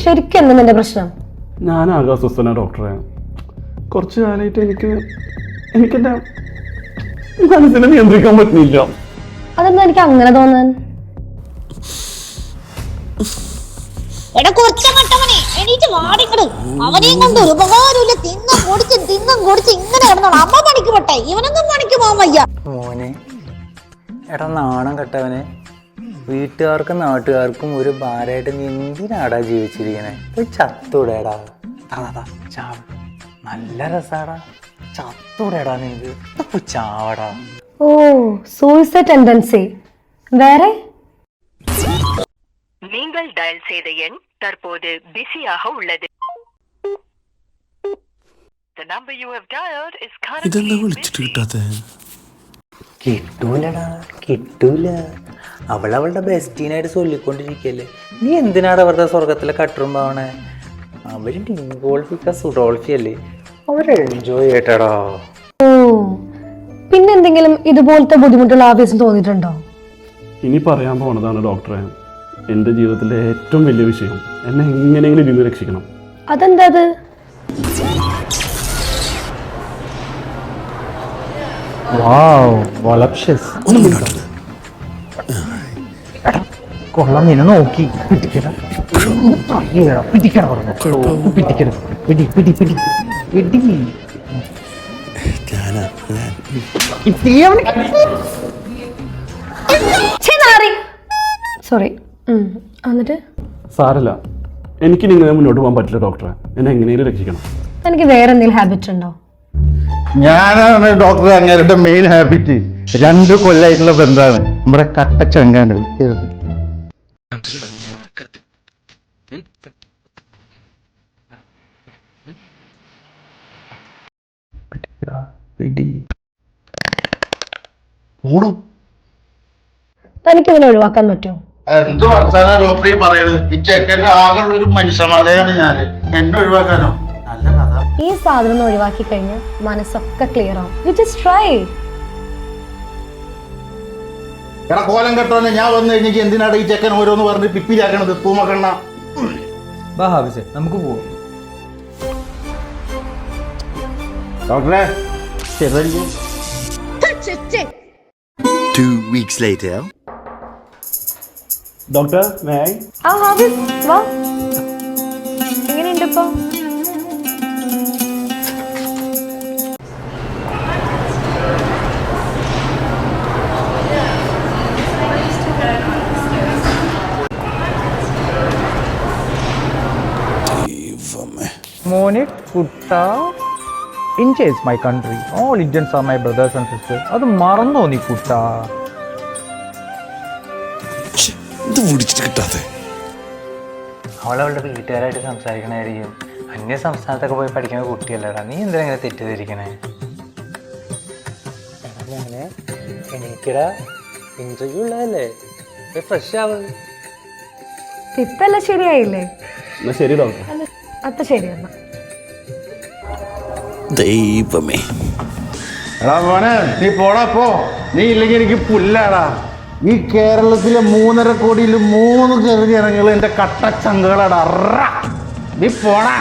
ശരിക്കും എന്താ നിന്റെ പ്രശ്നം? ഞാനാകെ അസ്വസ്ഥന ഡോക്ടറെ. കുറച്ചു കാലമായിട്ട് എനിക്കെന്റെ മനസ്സിനെ നിയന്ത്രിക്കാൻ പറ്റുന്നില്ല. അതെന്താ എനിക്ക് അങ്ങനെ തോന്നാൻ? അവനെയും കൊണ്ട് ഒരു ഉപകാരമില്ല. തിന്നും കുടിച്ച് ഇങ്ങനെ കിടന്നോളാം. അമ്മ പണിക്ക് പോട്ടെ, ഇവനൊന്നും പണിക്ക് പോകാൻ വയ്യ. മോനെ എടാ നാണം കെട്ടവനെ, വീട്ടുകാർക്കും നാട്ടുകാർക്കും ഒരു ഭാരമായിട്ട് നീ എന്തിനാടാ ജീവിച്ചിരിക്കണേ? പോയി ചത്തൂടേടാ. ചാവ്, നല്ല രസാടാ. ചത്തൂടേടാ നിനക്ക്, പോയി ചാവടാ. ഓ, സൂയിസൈഡ് ടെൻഡൻസി. വേറെ நீங்கள் டயல் செய்த எண் தற்போது பிஸியாக உள்ளது. The number you have dialed is currently busy. കിട്ടൂലടാ, കിട്ടൂല. അവളുടെ ബെസ്റ്റീനായിട്ട് ചൊല്ലിക്കൊണ്ടിരിക്കല്ലേ. നീ എന്തിനാടാ വെറുതെ സ്വർഗത്തിലെ കട്ടുറുമ്പാവണേ? അവര് ഡിംഗോൾഫിക്ക സുഡോൾഫി അല്ലേ, അവര് എൻജോയ് ചെയ്യട്ടടാ. ഓ, പിന്നെന്തെങ്കിലും ഇതുപോലത്തെ ബുദ്ധിമുട്ടുള്ള ആവേശം തോന്നിയിട്ടുണ്ടോ? ഇനി പറയാൻ പോണതാണ് ഡോക്ടറെ എൻ്റെ ജീവിതത്തിലെ ഏറ്റവും വലിയ വിഷയം. എന്നെ എങ്ങനെയെങ്കിലും ഇതിൽ നിന്ന് രക്ഷിക്കണം. അതെന്താ അത്? കൊള്ളാം, നിന്നെ നോക്കി സോറി. എന്നിട്ട് സാരല്ല, എനിക്ക് ഇങ്ങനെ മുന്നോട്ട് പോകാൻ പറ്റില്ല ഡോക്ടറെ. എന്നെ എങ്ങനെയെങ്കിലും രക്ഷിക്കണം. എനിക്ക് വേറെ എന്തെങ്കിലും ഹാബിറ്റ് ഉണ്ടോ? ഞാനാണ് ഡോക്ടർ അങ്ങേരുടെ മെയിൻ ഹാബിറ്റ്. 2 കൊല്ലായിട്ടുള്ള ബന്ധാണ് നമ്മുടെ കട്ട ചങ്കാണ്. തനിക്ക് ഇതിനെ ഒഴിവാക്കാൻ പറ്റുമോ? എന്ത് വർത്താനാ ഡോക്ടർ പറയുന്നത്? ഈ ചെക്കൻ്റെ ആകെ ഒരു മനുഷ്യമാലയാണ് ഞാൻ. എന്നെ ഒഴിവാക്കാനോ? നല്ല കഥ. ഈ സാധനം ഒഴിവാക്കി കഴിഞ്ഞാൽ മനസ്സൊക്കെ ക്ലിയർ ആവും. You just try. എടാ കോലം കെട്ടോന്നെ, ഞാൻ വന്നു കഴിഞ്ഞെങ്കിൽ എന്തിനാണ് ഈ ചെക്കൻ ഓരോന്ന് പറഞ്ഞ് പിപ്പിലാക്കണത്? പൂമക്കണ്ണ നമുക്ക് പോവാം. ഡോക്ടറെ ശരി. 2 weeks later. Doctor may I? ആ ഹാബിസ് വാ. എങ്ങനെയുണ്ട് ഇപ്പൊ? മോനെ കുട്ട, India is my country. All Indians are my brothers and sisters. അത് മറന്നോ നീ കുട്ട? അവളുടെ വീട്ടുകാരായിട്ട് സംസാരിക്കണായിരിക്കും. അന്യ സംസ്ഥാനത്തൊക്കെ പോയി പഠിക്കുന്ന കുട്ടിയല്ലടാ. നീ എന്തിനാ ഇങ്ങനെ തെറ്റിദ്ധരിക്കണേ? മോനെ എനിക്കടാ, ഇന്റർവ്യൂ ഉള്ളതല്ലേ, ഫ്രഷ് ആവ്. ഇപ്പല്ല ശരിയായില്ലേ? എന്നാ ശരി ഡോക്ടർ. അത്ര ശരി എന്നാ. ദൈവമേ. എടാ മോനെ, നീ പോടാ പോ. നീ ഇല്ലെങ്കിൽ എനിക്ക് പുല്ലാടാ. ഈ കേരളത്തിലെ 3.5 കോടിയിൽ 3 ചെറുജനങ്ങൾ എൻ്റെ കട്ടച്ചങ്കുകളാടാ. നീ പോടാ.